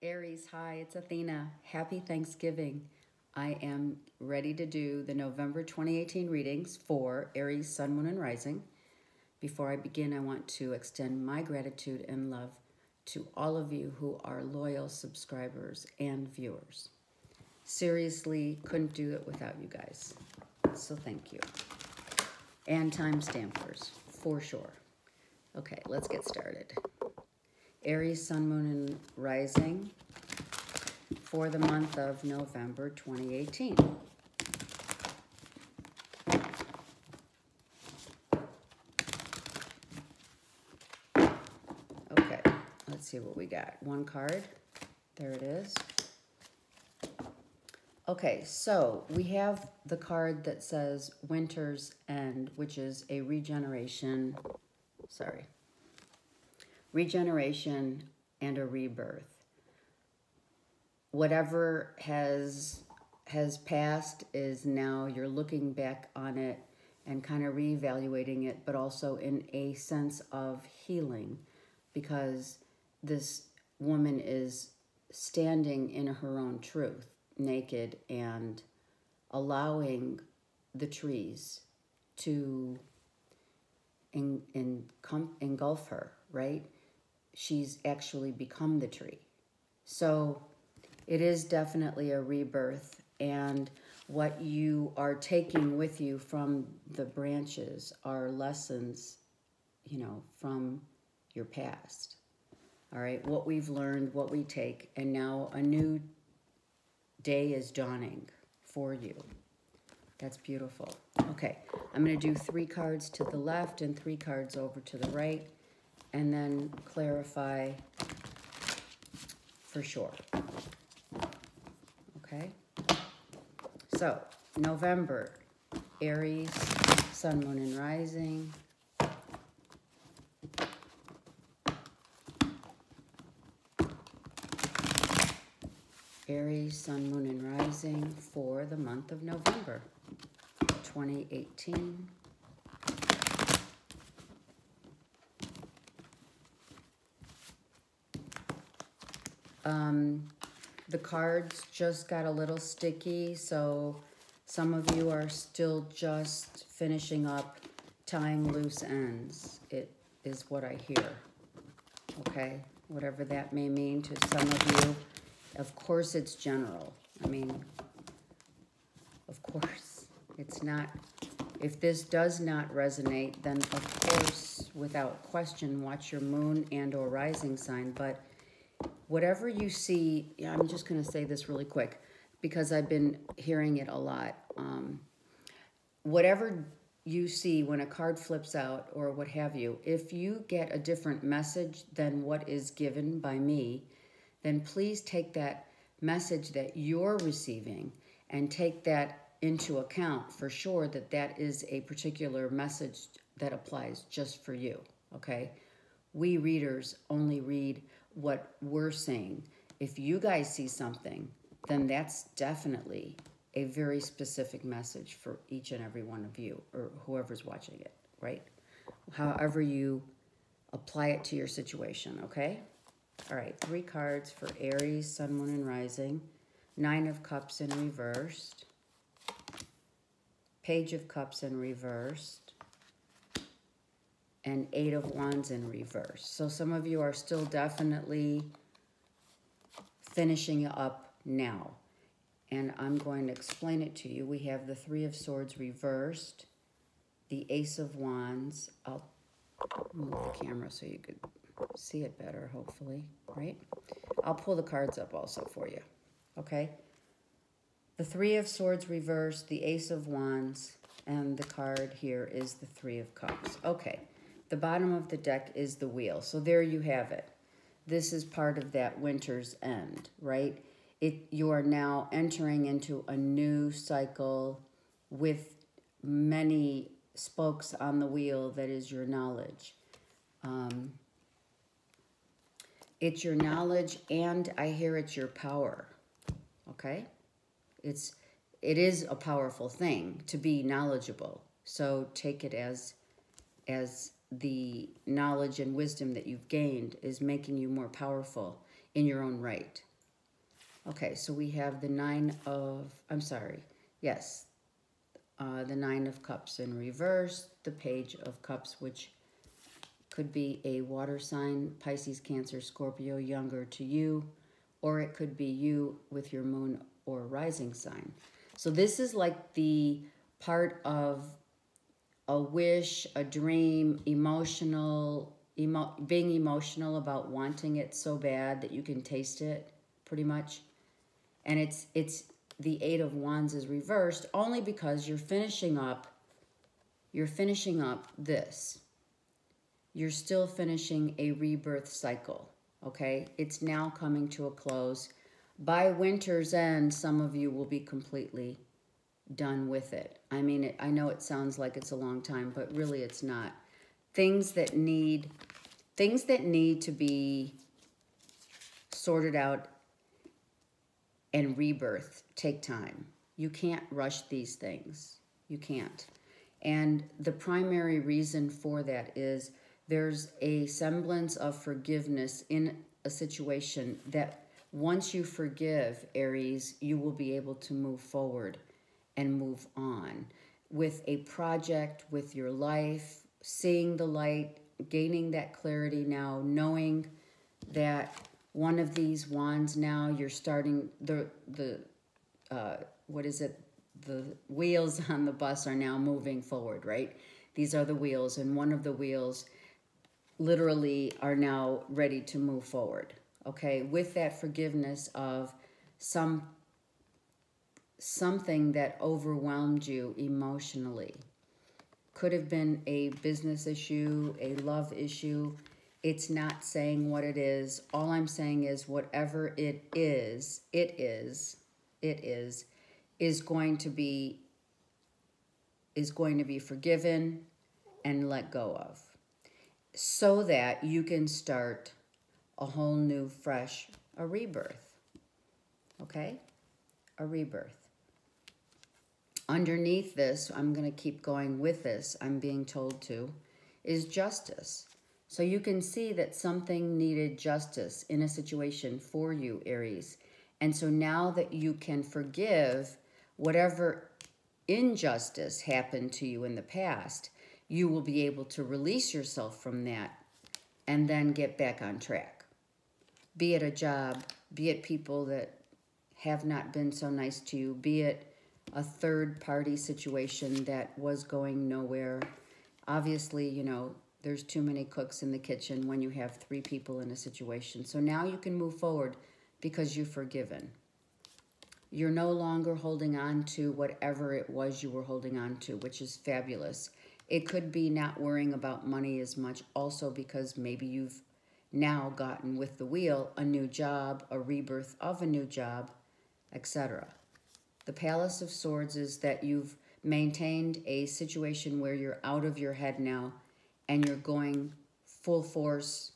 Aries, hi, it's Athena. Happy Thanksgiving. I am ready to do the November 2018 readings for Aries, Sun, Moon, and Rising. Before I begin, I want to extend my gratitude and love to all of you who are loyal subscribers and viewers. Seriously, couldn't do it without you guys. So thank you. And timestampers, for sure. Okay, let's get started. Aries, Sun, Moon, and Rising for the month of November 2018. Okay, let's see what we got. One card. There it is. Okay, so we have the card that says Winter's End, which is a regeneration and a rebirth. Whatever has passed is now you're looking back on it and kind of reevaluating it, but also in a sense of healing, because this woman is standing in her own truth, naked, and allowing the trees to engulf her, right? She's actually become the tree. So it is definitely a rebirth, and what you are taking with you from the branches are lessons, from your past. All right, what we've learned, what we take, and now a new day is dawning for you. That's beautiful. Okay, I'm going to do 3 cards to the left and 3 cards over to the right, and then clarify for sure. Okay? So, November, Aries, Sun, Moon, and Rising. Aries, Sun, Moon, and Rising for the month of November 2018. The cards just got a little sticky, so some of you are still just finishing up tying loose ends. It is what I hear, okay? Whatever that may mean to some of you. Of course it's general. I mean, of course. It's not, if this does not resonate, then of course, without question, watch your moon and or rising sign. But whatever you see, I'm just going to say this really quick because I've been hearing it a lot. Whatever you see when a card flips out or what have you, if you get a different message than what is given by me, then please take that message that you're receiving and take that into account for sure that that is a particular message that applies just for you, okay? We readers only read what we're saying. If you guys see something, then that's definitely a very specific message for each and every one of you or whoever's watching it, right? However you apply it to your situation, okay? All right, 3 cards for Aries, Sun, Moon, and Rising. 9 of Cups in reversed. Page of Cups in reversed. And 8 of Wands in reverse. So some of you are still definitely finishing up now. And I'm going to explain it to you. We have the 3 of Swords reversed. The Ace of Wands. I'll move the camera so you could see it better, hopefully, right? I'll pull the cards up also for you, okay? The 3 of Swords reversed, the Ace of Wands, and the card here is the 3 of Cups. Okay, the bottom of the deck is the Wheel. So there you have it. This is part of that winter's end, right? You are now entering into a new cycle with many spokes on the wheel that is your knowledge. It's your knowledge, and I hear it's your power, okay? It is a powerful thing to be knowledgeable. So take it as the knowledge and wisdom that you've gained is making you more powerful in your own right, Okay, so we have the Nine of, I'm sorry, yes, the Nine of Cups in reverse, the Page of Cups, which could be a water sign, Pisces, Cancer, Scorpio, younger to you, or it could be you with your moon or rising sign. So this is like the part of a wish, a dream, being emotional about wanting it so bad that you can taste it, pretty much. And it's the Eight of Wands is reversed only because you're finishing up this. You're still finishing a rebirth cycle, okay? It's now coming to a close. By winter's end, some of you will be completely done with it. I mean, I know it sounds like it's a long time, but really it's not. Things that need to be sorted out and rebirth take time. You can't rush these things. You can't. And the primary reason for that is there's a semblance of forgiveness in a situation that once you forgive, Aries, you will be able to move forward and move on with a project, with your life, seeing the light, gaining that clarity now, knowing that one of these wands now, you're starting what is it? The wheels on the bus are now moving forward, right? These are the wheels, and one of the wheels literally are now ready to move forward, okay? With that forgiveness of something that overwhelmed you emotionally. Could have been a business issue, a love issue. It's not saying what it is. All I'm saying is whatever it is going to be forgiven and let go of, so that you can start a whole new, fresh, a rebirth. Okay? A rebirth. Underneath this, I'm going to keep going with this, I'm being told to, is justice. So you can see that something needed justice in a situation for you, Aries. And so now that you can forgive whatever injustice happened to you in the past, you will be able to release yourself from that and then get back on track. Be it a job, be it people that have not been so nice to you, be it a third-party situation that was going nowhere. Obviously, you know, there's too many cooks in the kitchen when you have 3 people in a situation. So now you can move forward because you've forgiven. You're no longer holding on to whatever it was you were holding on to, which is fabulous. It could be not worrying about money as much also because maybe you've now gotten with the wheel a new job, a rebirth of a new job, etc. The Palace of Swords is that you've maintained a situation where you're out of your head now and you're going full force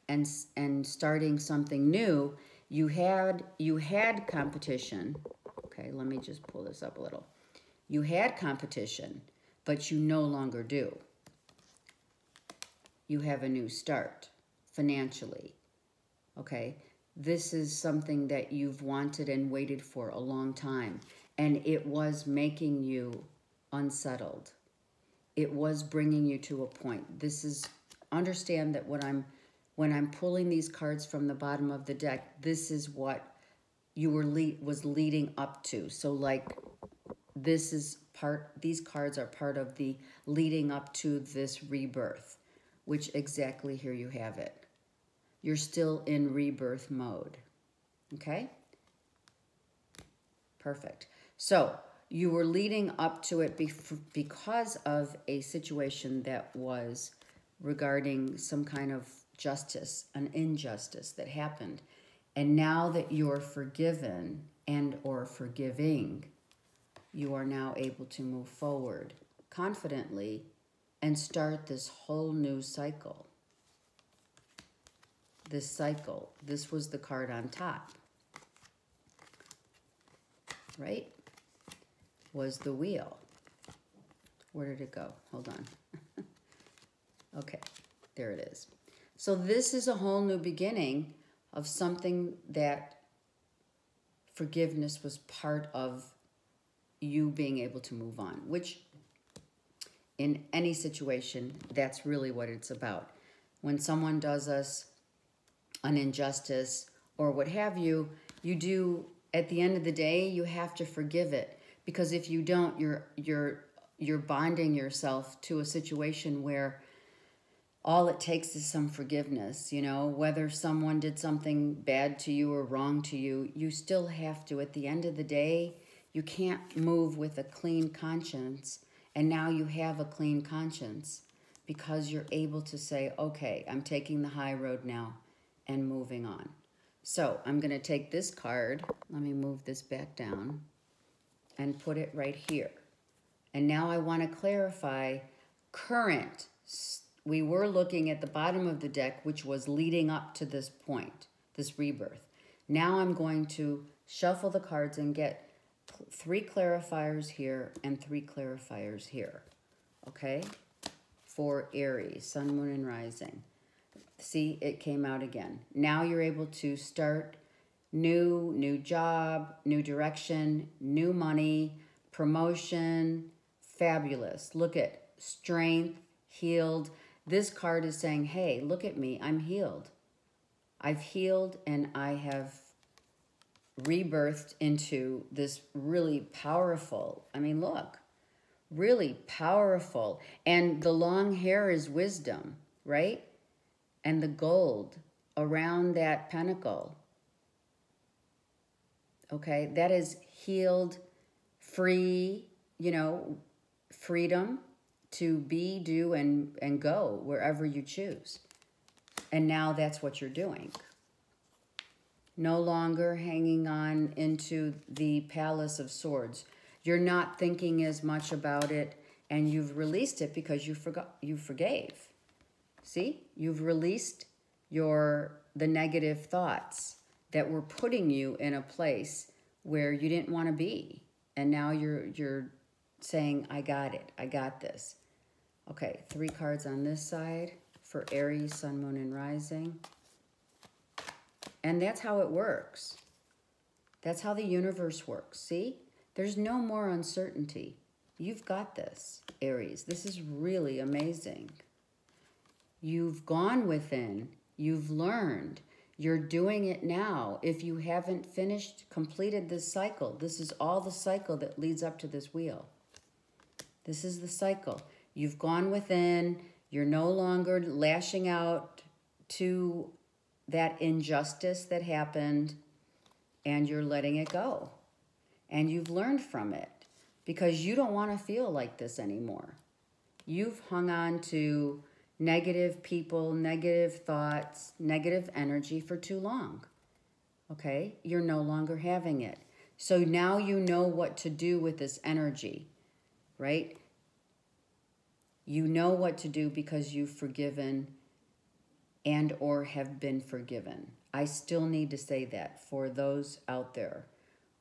and starting something new. You had competition. Okay, let me just pull this up a little. You had competition, but you no longer do. You have a new start financially. Okay? This is something that you've wanted and waited for a long time, and it was making you unsettled. It was bringing you to a point. This is, understand that when I'm pulling these cards from the bottom of the deck, this is what you was leading up to. So like these cards are part of the leading up to this rebirth, which exactly here you have it. You're still in rebirth mode, okay? Perfect. So you were leading up to it because of a situation that was regarding some kind of justice, an injustice that happened. And now that you're forgiven and or forgiving, you are now able to move forward confidently and start this whole new cycle. This cycle, this was the card on top, right? Was the wheel. Where did it go? Hold on. Okay, there it is. So this is a whole new beginning of something that forgiveness was part of you being able to move on, which in any situation, that's really what it's about. When someone does us an injustice or what have you, you do, at the end of the day, you have to forgive it. Because if you don't, you're bonding yourself to a situation where all it takes is some forgiveness, you know, whether someone did something bad to you or wrong to you, you still have to, at the end of the day, you can't move with a clean conscience. And now you have a clean conscience because you're able to say, okay, I'm taking the high road now and moving on. So I'm going to take this card. Let me move this back down and put it right here. And now I want to clarify current. We were looking at the bottom of the deck, which was leading up to this point, this rebirth. Now I'm going to shuffle the cards and get 3 clarifiers here and 3 clarifiers here, okay? For Aries, Sun, Moon, and Rising. See, it came out again. Now you're able to start new job, new direction, new money, promotion, fabulous. Look at strength, healed. This card is saying, hey, look at me, I'm healed. I've healed and I have rebirthed into this really powerful, I mean, look, really powerful. And the long hair is wisdom, right? And the gold around that pentacle, okay, that is healed, free, you know, freedom to be, do, and go wherever you choose. And now that's what you're doing. No longer hanging on into the Palace of Swords. You're not thinking as much about it, and you've released it because you forgave. See? You've released the negative thoughts that were putting you in a place where you didn't want to be. And now you're saying, I got it. I got this. Okay, 3 cards on this side for Aries, Sun, Moon, and Rising. And that's how it works. That's how the universe works. See? There's no more uncertainty. You've got this, Aries. This is really amazing. You've gone within. You've learned. You're doing it now. If you haven't completed this cycle, this is all the cycle that leads up to this wheel. This is the cycle. You've gone within. You're no longer lashing out to that injustice that happened, and you're letting it go. And you've learned from it because you don't want to feel like this anymore. You've hung on to negative people, negative thoughts, negative energy for too long. Okay? You're no longer having it. So now you know what to do with this energy, right? You know what to do because you've forgiven and or have been forgiven. I still need to say that for those out there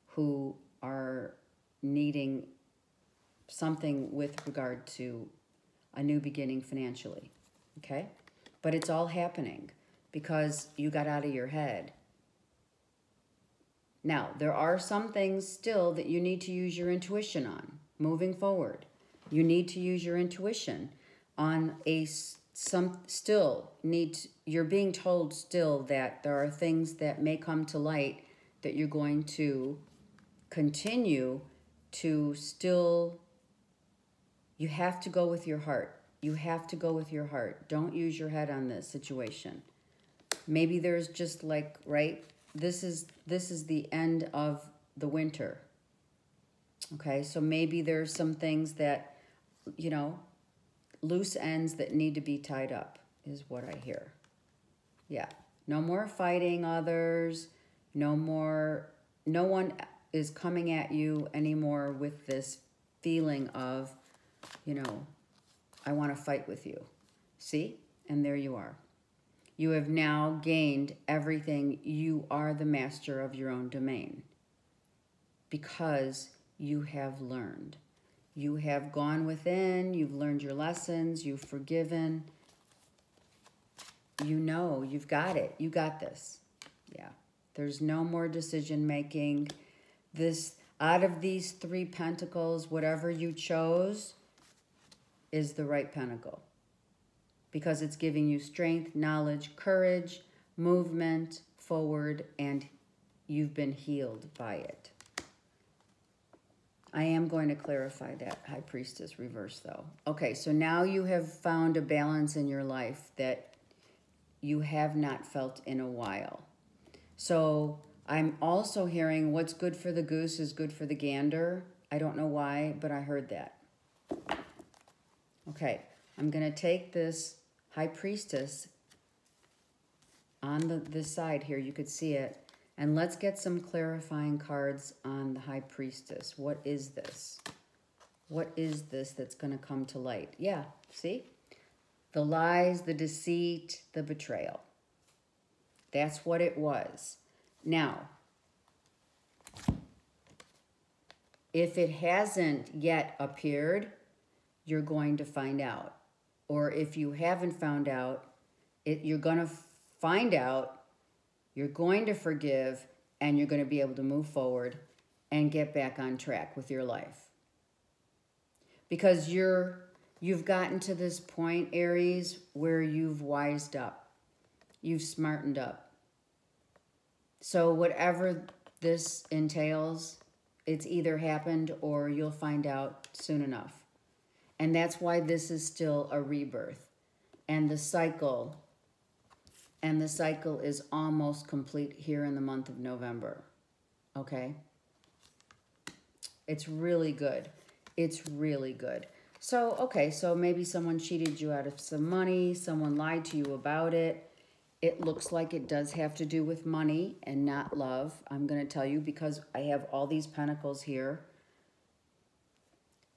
who are needing something with regard to a new beginning financially, okay? But it's all happening because you got out of your head. Now, there are some things still that you need to use your intuition on moving forward. You need to use your intuition on you're being told still that there are things that may come to light that you're going to continue to still, you have to go with your heart. You have to go with your heart. Don't use your head on this situation. Maybe there's just like, right, this is the end of the winter. Okay, so maybe there's some things that, you know, loose ends that need to be tied up is what I hear. Yeah, no more fighting others. No one is coming at you anymore with this feeling of, you know, I want to fight with you. See? And there you are. You have now gained everything. You are the master of your own domain because you have learned. You have gone within, you've learned your lessons, you've forgiven. You know, you've got it. You got this. Yeah. There's no more decision making. This, out of these 3 pentacles, whatever you chose is the right pentacle. Because it's giving you strength, knowledge, courage, movement forward, and you've been healed by it. I am going to clarify that High Priestess reverse, though. Okay, so now you have found a balance in your life that you have not felt in a while. So I'm also hearing what's good for the goose is good for the gander. I don't know why, but I heard that. Okay, I'm going to take this High Priestess on this side here. You could see it. And let's get some clarifying cards on the High Priestess. What is this? What is this that's going to come to light? Yeah, see? The lies, the deceit, the betrayal. That's what it was. Now, if it hasn't yet appeared, you're going to find out. Or if you haven't found out, you're going to find out. You're going to forgive, and you're going to be able to move forward and get back on track with your life. Because you've gotten to this point, Aries, where you've wised up. You've smartened up. So whatever this entails, it's either happened or you'll find out soon enough. And that's why this is still a rebirth. And the cycle is almost complete here in the month of November. Okay? It's really good. It's really good. So, okay, so maybe someone cheated you out of some money. Someone lied to you about it. It looks like it does have to do with money and not love. I'm going to tell you because I have all these pentacles here.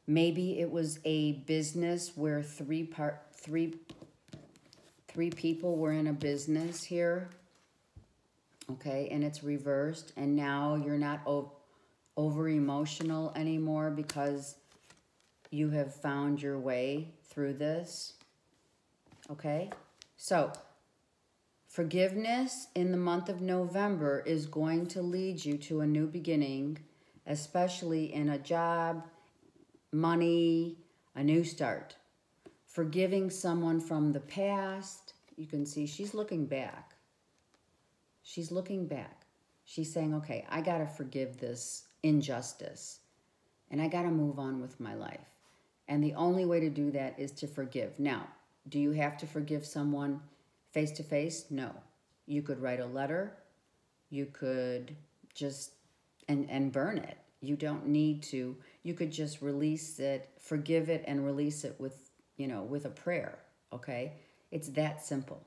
Maybe it was a business where three people were in a business here, okay, and it's reversed, and now you're not over emotional anymore because you have found your way through this, okay? So, forgiveness in the month of November is going to lead you to a new beginning, especially in a job, money, a new start. Forgiving someone from the past. You can see she's looking back. She's looking back. She's saying, okay, I got to forgive this injustice. And I got to move on with my life. And the only way to do that is to forgive. Now, do you have to forgive someone face to face? No. You could write a letter. You could just, and burn it. You don't need to. You could just release it, forgive it, and release it with, with a prayer, okay? It's that simple.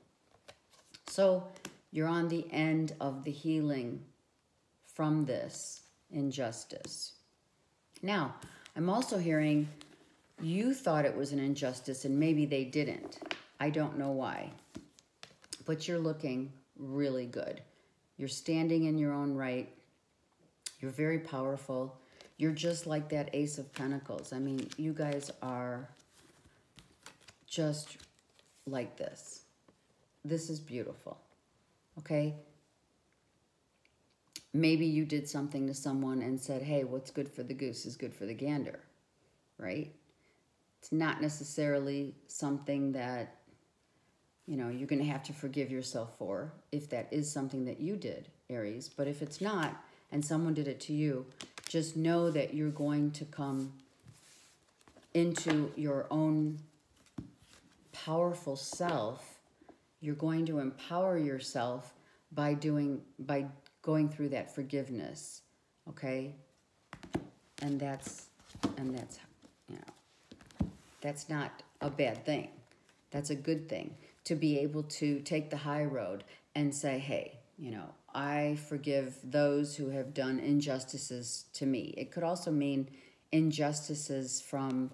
So you're on the end of the healing from this injustice. Now, I'm also hearing you thought it was an injustice and maybe they didn't. I don't know why. But you're looking really good. You're standing in your own right. You're very powerful. You're just like that Ace of Pentacles. I mean, you guys are just like this. This is beautiful, okay? Maybe you did something to someone and said, hey, what's good for the goose is good for the gander, right? It's not necessarily something that, you're going to have to forgive yourself for if that is something that you did, Aries. But if it's not, and someone did it to you, just know that you're going to come into your own powerful self. You're going to empower yourself by going through that forgiveness, okay? And that's that's not a bad thing. That's a good thing to be able to take the high road and say, hey, I forgive those who have done injustices to me. It could also mean injustices from,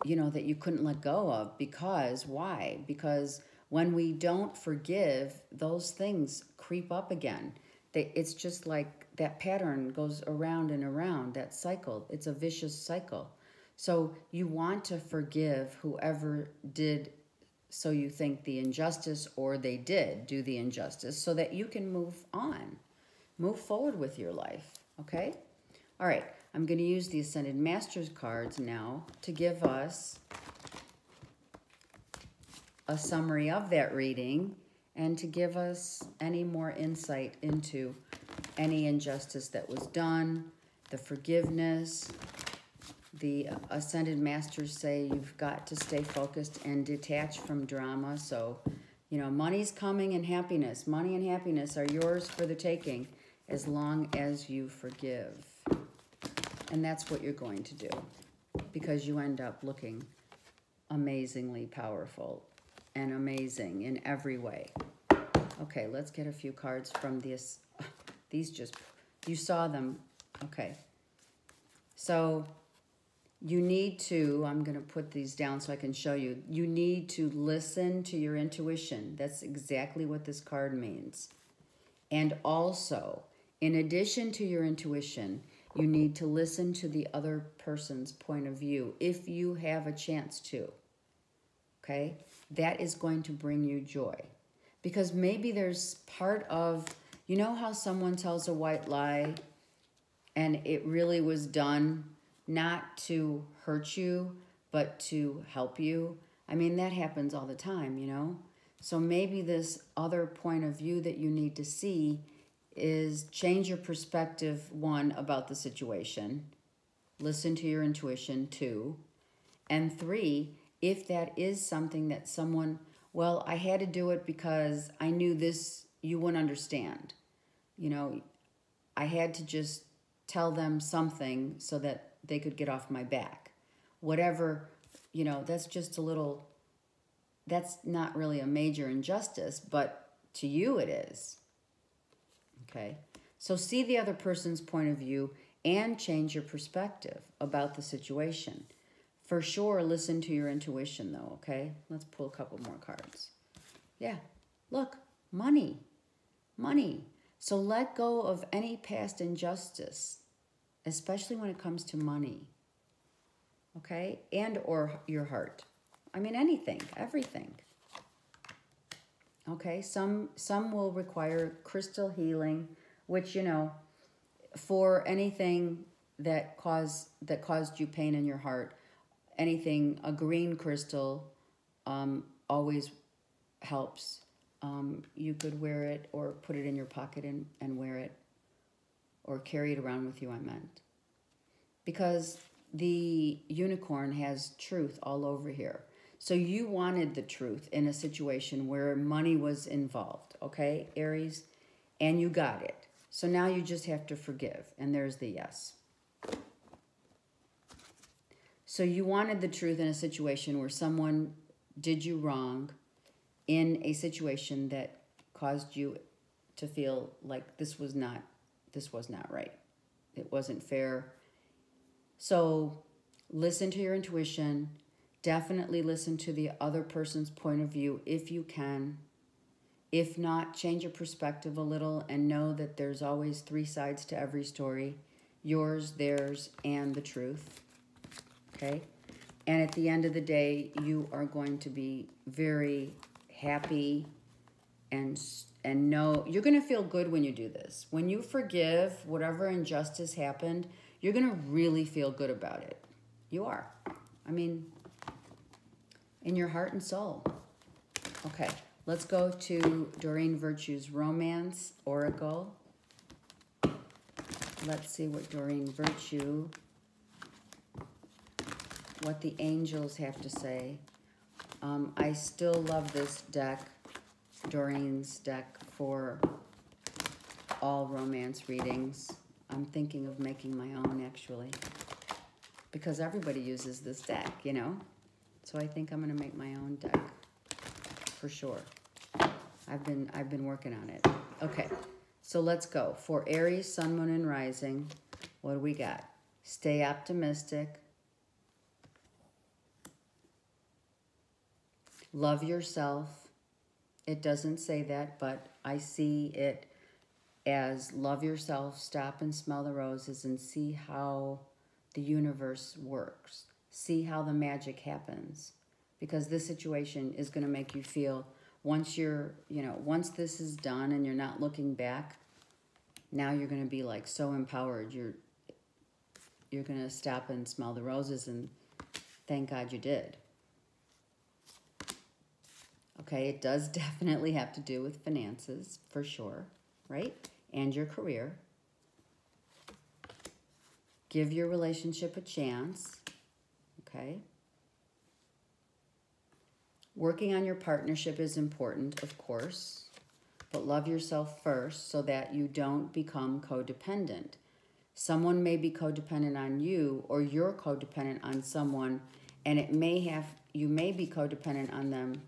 that you couldn't let go of. Because, why? Because when we don't forgive, those things creep up again. It's just like that pattern goes around and around, that cycle. It's a vicious cycle. So you want to forgive whoever did so you think the injustice, or they did do the injustice, so that you can move on, move forward with your life, okay? All right, I'm going to use the Ascended Masters cards now to give us a summary of that reading and to give us any more insight into any injustice that was done, the forgiveness. The Ascended Masters say you've got to stay focused and detach from drama. So, you know, money's coming and happiness. Money and happiness are yours for the taking as long as you forgive. And that's what you're going to do, because you end up looking amazingly powerful and amazing in every way. Okay, let's get a few cards from this. These just, you saw them. Okay. So you need to, I'm going to put these down so I can show you. You need to listen to your intuition. That's exactly what this card means. And also, in addition to your intuition, you need to listen to the other person's point of view if you have a chance to. Okay? That is going to bring you joy. Because maybe there's part of, you know how someone tells a white lie and it really was done not to hurt you, but to help you? I mean, that happens all the time, you know? So maybe this other point of view that you need to see is change your perspective, 1, about the situation. Listen to your intuition, 2. And 3, if that is something that someone, well, I had to do it because I knew this, you wouldn't understand. You know, I had to just tell them something so that they could get off my back. Whatever, you know, that's just a little, that's not really a major injustice, but to you it is. Okay? So see the other person's point of view and change your perspective about the situation. For sure, listen to your intuition, though, okay? Let's pull a couple more cards. Yeah, look, money, money. So let go of any past injustice, especially when it comes to money, okay? And or your heart. I mean, anything, everything. Okay, some will require crystal healing, which, you know, for anything that caused you pain in your heart, anything, a green crystal always helps. You could wear it or put it in your pocket and wear it, or carry it around with you, I meant. Because the unicorn has truth all over here. So you wanted the truth in a situation where money was involved, okay, Aries? And you got it. So now you just have to forgive. And there's the yes. So you wanted the truth in a situation where someone did you wrong, in a situation that caused you to feel like this was not right. It wasn't fair. So listen to your intuition. Definitely listen to the other person's point of view if you can. If not, change your perspective a little and know that there's always 3 sides to every story. Yours, theirs, and the truth. Okay? And at the end of the day, you are going to be very happy and know you're going to feel good when you do this. When you forgive whatever injustice happened, you're going to really feel good about it. You are. I mean, in your heart and soul. Okay, let's go to Doreen Virtue's Romance Oracle. Let's see what Doreen Virtue, what the angels have to say. I still love this deck, Doreen's deck, for all romance readings. I'm thinking of making my own, actually, because everybody uses this deck, you know? So I think I'm going to make my own deck, for sure. I've been working on it. Okay, so let's go. For Aries, Sun, Moon, and Rising, what do we got? Stay optimistic. Love yourself. It doesn't say that, but I see it as love yourself, stop and smell the roses, and see how the universe works. See how the magic happens. because this situation is going to make you feel, once once this is done and you're not looking back, now you're going to be like so empowered. You're going to stop and smell the roses and thank God you did. Okay, it does definitely have to do with finances, for sure, right? And your career. Give your relationship a chance, okay? Working on your partnership is important, of course, but love yourself first so that you don't become codependent. Someone may be codependent on you, or you're codependent on someone, and you may be codependent on them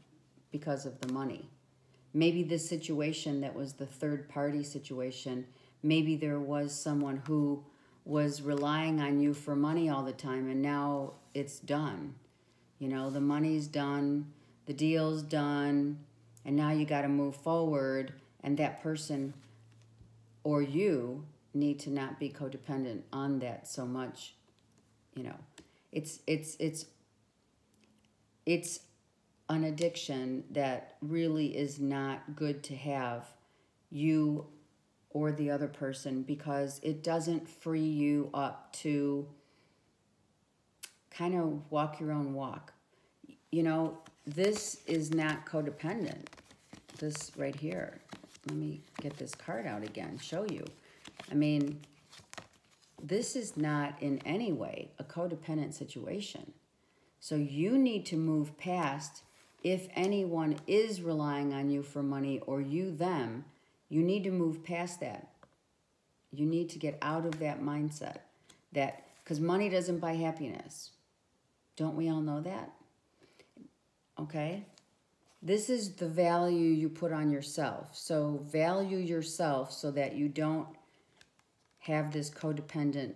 because of the money. Maybe this situation that was the third party situation, maybe there was someone who was relying on you for money all the time, and now it's done. You know, the money's done, the deal's done, and now you got to move forward, and that person or you need to not be codependent on that so much. You know, it's an addiction that really is not good to have, you or the other person, because it doesn't free you up to kind of walk your own walk. You know, this is not codependent. This right here. Let me get this card out again, show you. I mean, this is not in any way a codependent situation. So you need to move past, if anyone is relying on you for money or you them, you need to move past that. You need to get out of that mindset, that because money doesn't buy happiness. Don't we all know that? Okay? This is the value you put on yourself. So value yourself so that you don't have this codependent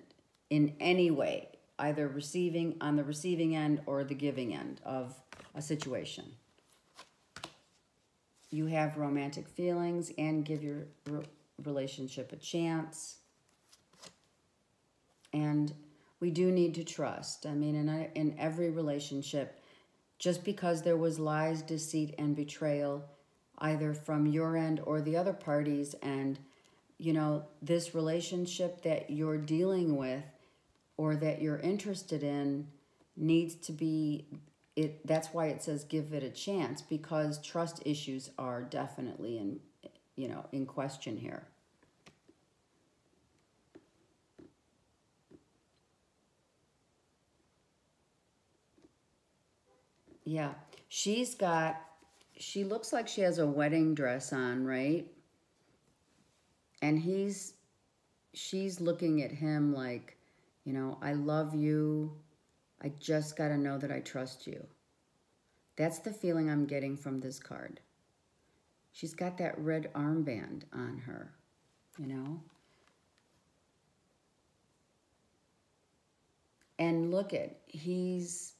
in any way, either on the receiving end or the giving end of a situation. You have romantic feelings, and give your relationship a chance. And we do need to trust. I mean, in every relationship, just because there was lies, deceit, and betrayal, either from your end or the other parties, and, you know, this relationship that you're dealing with or that you're interested in needs to be, that's why it says give it a chance, because trust issues are definitely in question here. Yeah, she looks like she has a wedding dress on, right? And she's looking at him like, you know, I love you. I just got to know that I trust you. That's the feeling I'm getting from this card. She's got that red armband on her, you know? And look at, he's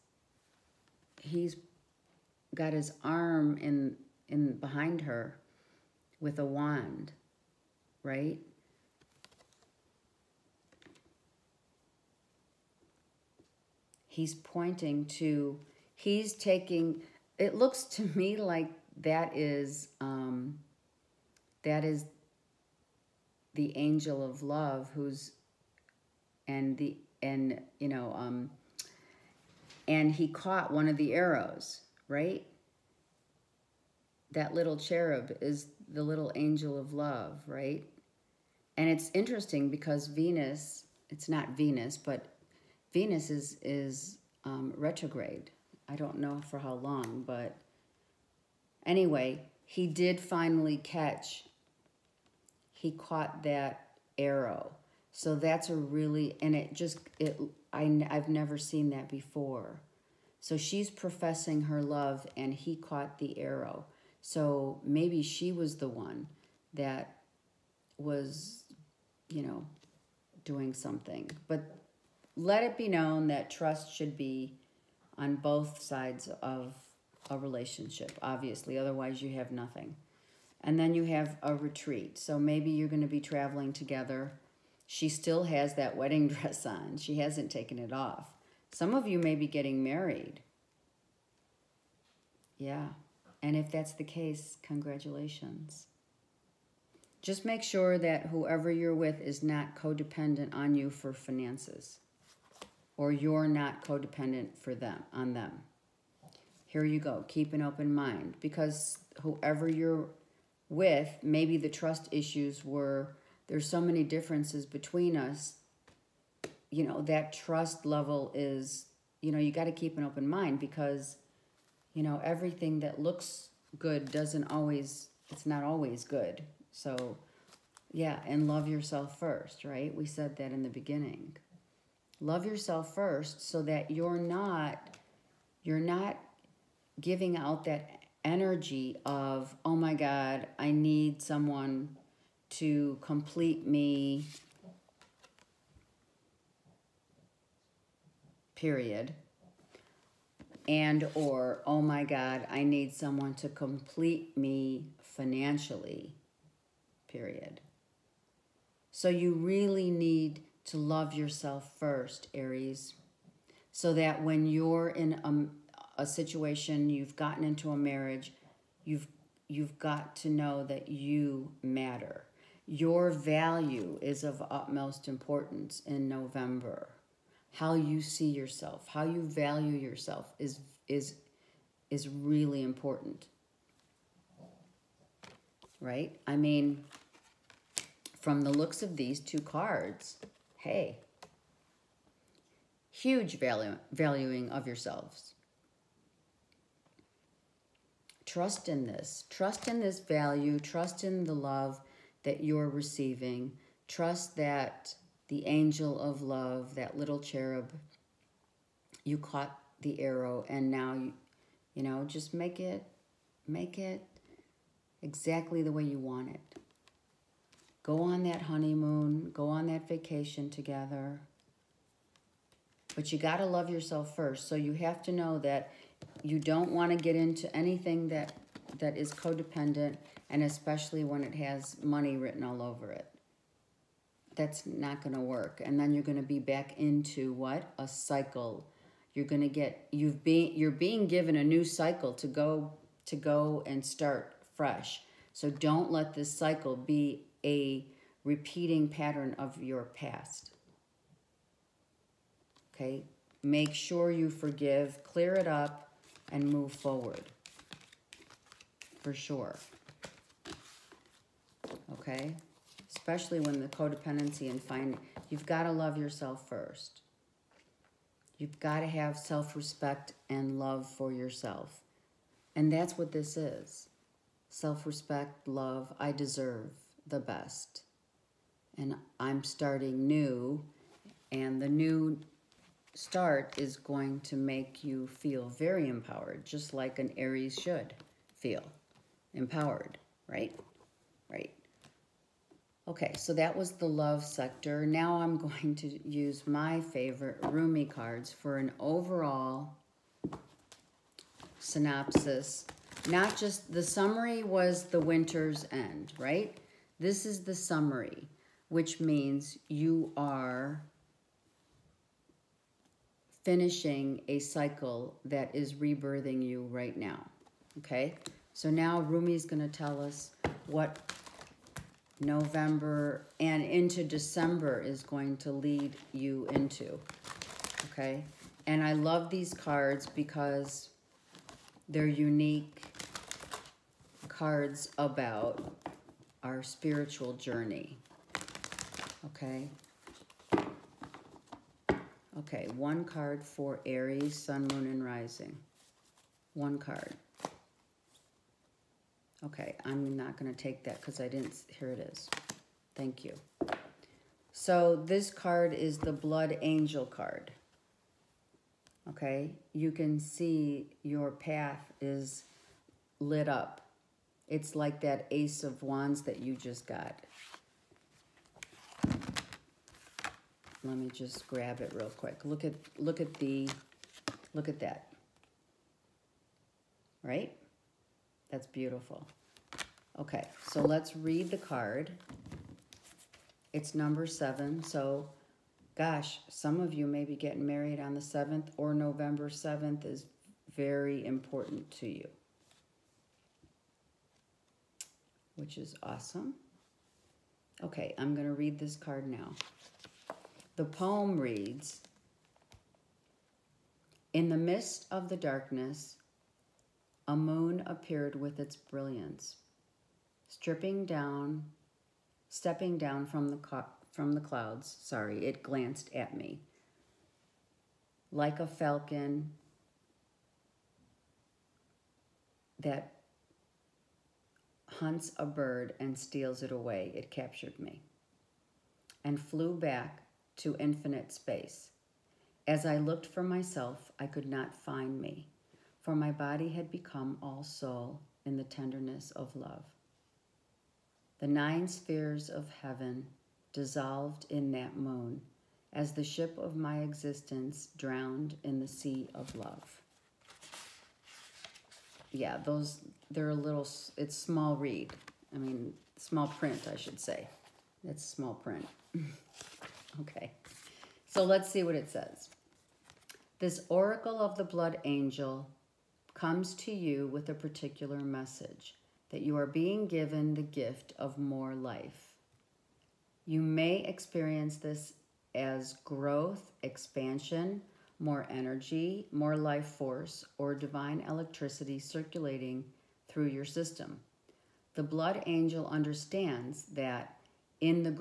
got his arm in behind her with a wand, right? He's pointing to, he's taking, it looks to me like that is the angel of love, and he caught one of the arrows, right? That little cherub is the little angel of love, right? And it's interesting because Venus, it's not Venus, but Venus is retrograde. I don't know for how long, but anyway, he did finally he caught that arrow. So that's a really, and I've never seen that before. So she's professing her love, and he caught the arrow. So maybe she was the one that was, you know, doing something. But let it be known that trust should be on both sides of a relationship, obviously. Otherwise, you have nothing. And then you have a retreat. So maybe you're going to be traveling together. She still has that wedding dress on. She hasn't taken it off. Some of you may be getting married. Yeah. And if that's the case, congratulations. Just make sure that whoever you're with is not codependent on you for finances, or you're not codependent on them. Here you go. Keep an open mind, because whoever you're with, maybe the trust issues were, there's so many differences between us. You know, that trust level is, you know, you got to keep an open mind, because, you know, everything that looks good it's not always good. So, yeah, and love yourself first, right? We said that in the beginning. Love yourself first, so that you're not giving out that energy of, oh my God, I need someone to complete me, period. And or, oh my God, I need someone to complete me financially, period. So you really need to love yourself first, Aries, so that when you're in a situation, you've gotten into a marriage, you've got to know that you matter. Your value is of utmost importance in November. How you see yourself, how you value yourself is really important, right? I mean, from the looks of these two cards, hey, huge valuing of yourselves. Trust in this. Trust in this value. Trust in the love that you're receiving. Trust that the angel of love, that little cherub, you caught the arrow, and now you know, just make it exactly the way you want it. Go on that honeymoon, go on that vacation together. But you got to love yourself first. So you have to know that you don't want to get into anything that is codependent, and especially when it has money written all over it. That's not going to work. And then you're going to be back into what? A cycle. You're going to get, you're being given a new cycle to go and start fresh. So don't let this cycle be a repeating pattern of your past. Okay? Make sure you forgive, clear it up, and move forward. For sure. Okay? Especially when the codependency and you've got to love yourself first. You've got to have self-respect and love for yourself. And that's what this is. Self-respect, love, I deserve the best. And I'm starting new, and the new start is going to make you feel very empowered, just like an Aries should feel empowered, right? Right. Okay, so that was the love sector. Now I'm going to use my favorite Rumi cards for an overall synopsis. Not just, the summary was the winter's end, right? This is the summary, which means you are finishing a cycle that is rebirthing you right now, okay? So now Rumi's going to tell us what November and into December is going to lead you into, okay? And I love these cards because they're unique cards about our spiritual journey, okay? Okay, one card for Aries, Sun, Moon, and Rising. One card. Okay, I'm not going to take that because I didn't... Here it is. Thank you. So this card is the Blood Angel card. Okay, you can see your path is lit up. It's like that Ace of Wands that you just got. Let me just grab it real quick. Look at that. Right? That's beautiful. Okay, so let's read the card. It's number 7. So, gosh, some of you may be getting married on the 7th, or November 7th is very important to you. which is awesome. Okay, I'm going to read this card now. The poem reads, "In the midst of the darkness, a moon appeared with its brilliance, stepping down from the clouds. Sorry, it glanced at me like a falcon that hunts a bird and steals it away. It captured me and flew back to infinite space. As I looked for myself, I could not find me, for my body had become all soul in the tenderness of love. The 9 spheres of heaven dissolved in that moon as the ship of my existence drowned in the sea of love." Yeah, they're a little, it's small read. I mean, small print, I should say. That's small print. Okay, so let's see what it says. "This oracle of the blood angel comes to you with a particular message, that you are being given the gift of more life. You may experience this as growth, expansion, more energy, more life force, or divine electricity circulating through your system. The blood angel understands that in the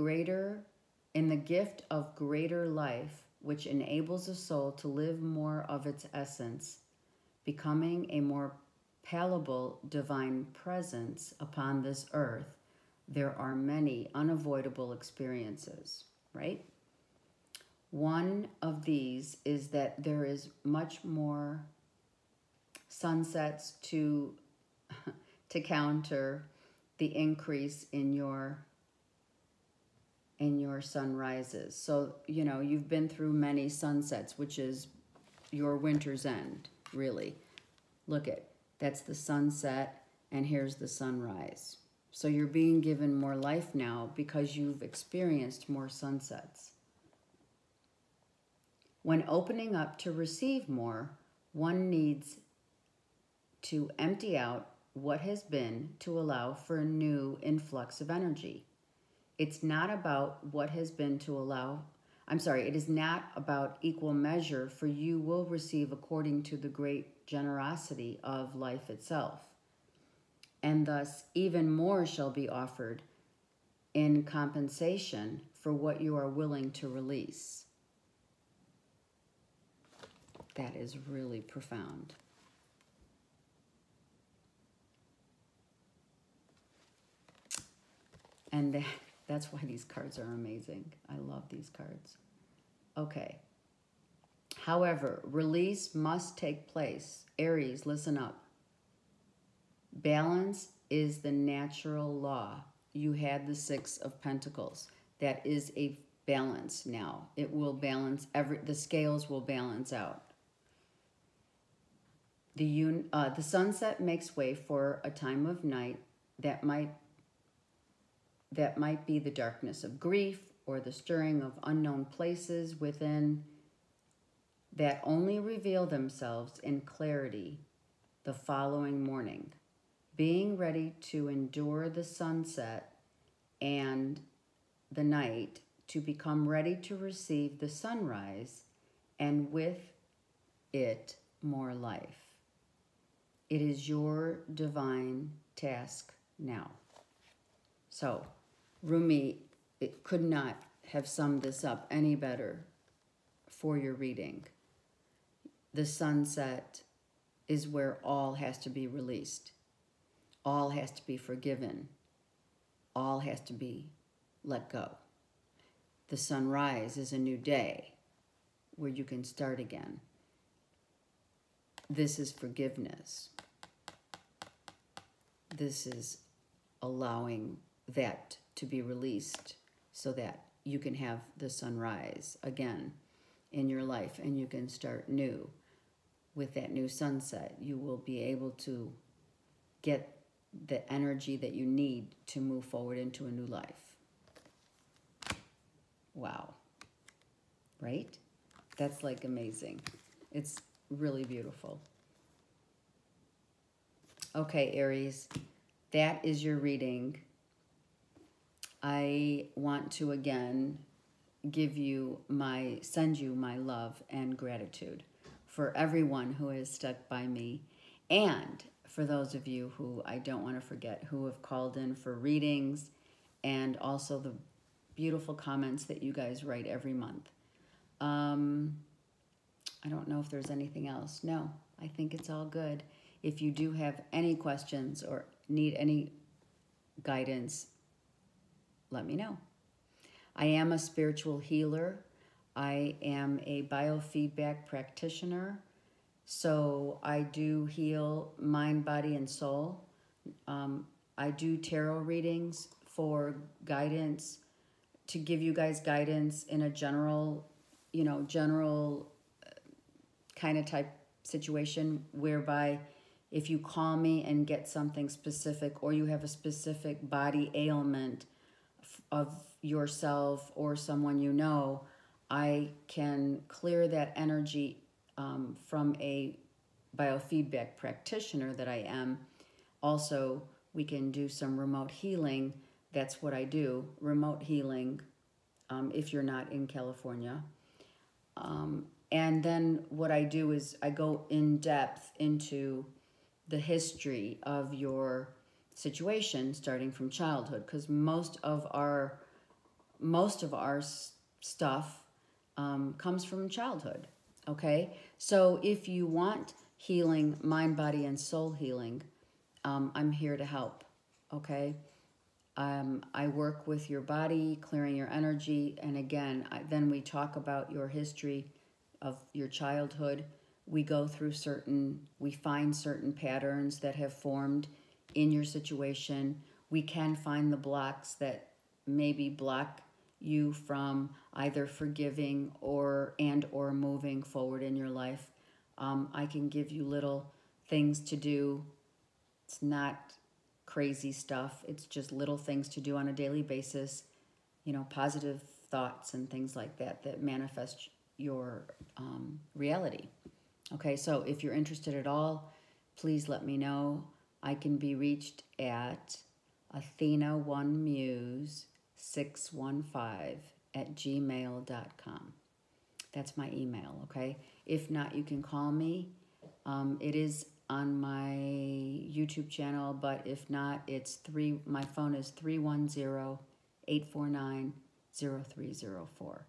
gift of greater life, which enables a soul to live more of its essence, becoming a more palpable divine presence upon this earth, there are many unavoidable experiences," right? One of these is that there is much more sunsets to counter the increase in your sunrises. So, you know, you've been through many sunsets, which is your winter's end, really. Look that's the sunset, and here's the sunrise. So you're being given more life now because you've experienced more sunsets. When opening up to receive more, one needs to empty out what has been to allow for a new influx of energy. It's not about what has been to allow. It is not about equal measure, for you will receive according to the great generosity of life itself. And thus, even more shall be offered in compensation for what you are willing to release. That is really profound. And that's why these cards are amazing. I love these cards. Okay. However, release must take place. Aries, listen up. Balance is the natural law. You had the 6 of Pentacles. That is a balance now. It will balance, the scales will balance out. The sunset makes way for a time of night that might be the darkness of grief or the stirring of unknown places within that only reveal themselves in clarity the following morning. Being ready to endure the sunset and the night, to become ready to receive the sunrise, and with it more life. It is your divine task now. So, Rumi, it could not have summed this up any better for your reading. The sunset is where all has to be released. All has to be forgiven. All has to be let go. The sunrise is a new day where you can start again. This is forgiveness. This is allowing that to be released so that you can have the sunrise again in your life and you can start new. With that new sunset, you will be able to get the energy that you need to move forward into a new life. Wow. Right? That's like amazing. It's really beautiful. Okay, Aries, that is your reading I want to again send you my love and gratitude for everyone who has stuck by me, and for those of you who I don't want to forget who have called in for readings, and also the beautiful comments that you guys write every month. I don't know if there's anything else. No, I think it's all good. If you do have any questions or need any guidance, let me know. I am a spiritual healer. I am a biofeedback practitioner. So I do heal mind, body, and soul. I do tarot readings for guidance, to give you guys guidance in a general kind of type situation, whereby if you call me and get something specific, or you have a specific body ailment of yourself or someone you know, I can clear that energy from a biofeedback practitioner that I am. Also, we can do some remote healing. That's what I do, remote healing, if you're not in California. And then what I do is I go in depth into the history of your situation, starting from childhood, because most of our stuff comes from childhood. Okay, so if you want healing, mind, body, and soul healing, I'm here to help. Okay. I work with your body, clearing your energy, and again, then we talk about your history of your childhood. We go through we find certain patterns that have formed in your situation. We can find the blocks that maybe block you from either forgiving or moving forward in your life. I can give you little things to do. It's not crazy stuff. It's just little things to do on a daily basis, positive thoughts and things like that that manifest your reality. Okay, so if you're interested at all, please let me know. I can be reached at athena1muse615@gmail.com. That's my email, okay? If not, you can call me. It is on my YouTube channel, but if not, my phone is 310-849-0304.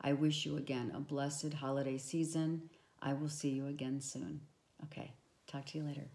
I wish you again a blessed holiday season. I will see you again soon. Okay, talk to you later.